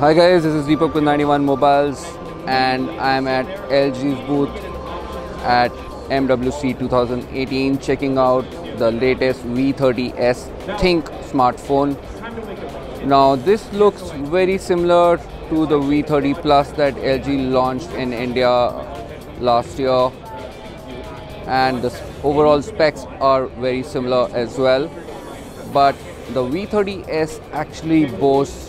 Hi guys, this is Deepak with 91 Mobiles and I'm at LG's booth at MWC 2018 checking out the latest V30S ThinQ smartphone. Now this looks very similar to the V30 Plus that LG launched in India last year, and the overall specs are very similar as well, but the V30S actually boasts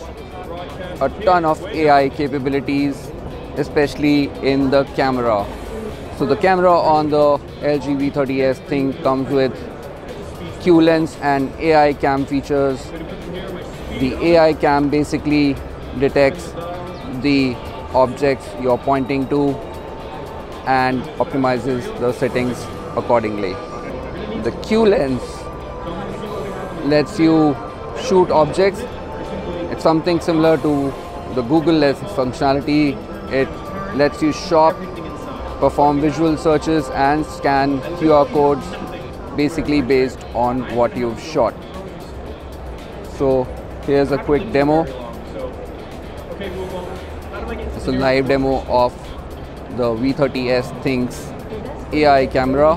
a ton of AI capabilities, especially in the camera. So the camera on the LG V30S ThinQ comes with Q lens and AI cam features. The AI cam basically detects the objects you're pointing to and optimizes the settings accordingly. The Q lens lets you shoot objects. It's something similar to the Google Lens functionality. It lets you shop, perform visual searches and scan QR codes basically based on what you've shot. So here's a quick demo. It's a live demo of the V30S ThinQ's AI camera.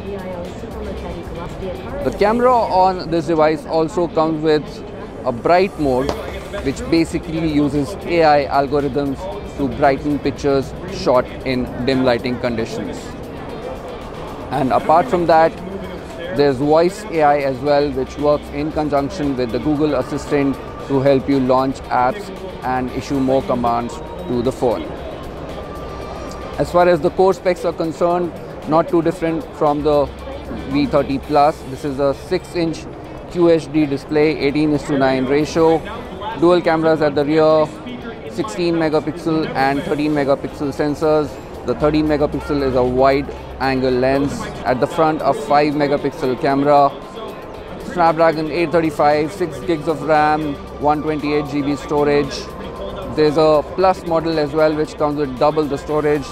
The camera on this device also comes with a bright mode, which basically uses AI algorithms to brighten pictures shot in dim lighting conditions. And apart from that, there's voice AI as well, which works in conjunction with the Google Assistant to help you launch apps and issue more commands to the phone. As far as the core specs are concerned, not too different from the V30 Plus. This is a 6-inch QHD display, 18:9 ratio, dual cameras at the rear, 16 megapixel and 13 megapixel sensors. The 13 megapixel is a wide angle lens. At the front, a 5 megapixel camera, Snapdragon 835, 6 gigs of RAM, 128 GB storage. There's a Plus model as well, which comes with double the storage,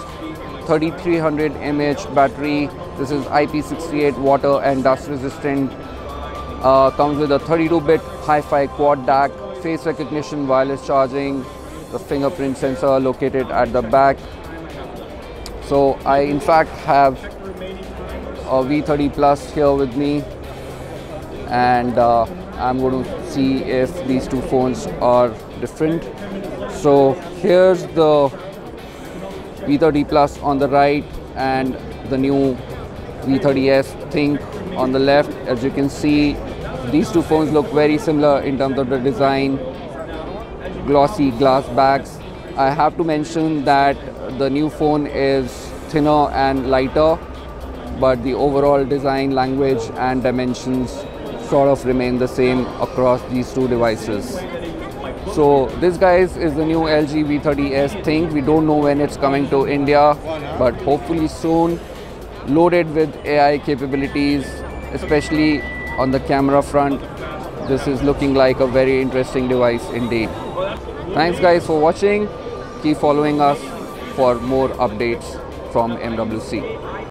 3300 mAh battery. This is IP68 water and dust resistant. Comes with a 32-bit hi-fi quad DAC, face recognition, wireless charging, the fingerprint sensor located at the back. So I in fact have a V30 Plus here with me, and I'm going to see if these two phones are different. So here's the V30 Plus on the right and the new V30S ThinQ on the left. As you can see, these two phones look very similar in terms of the design, glossy glass backs. I have to mention that the new phone is thinner and lighter, but the overall design language and dimensions sort of remain the same across these two devices. So this, guys, is the new LG V30S ThinQ. We don't know when it's coming to India, but hopefully soon, loaded with AI capabilities, especially on the camera front. This is looking like a very interesting device indeed. Thanks guys for watching. Keep following us for more updates from MWC.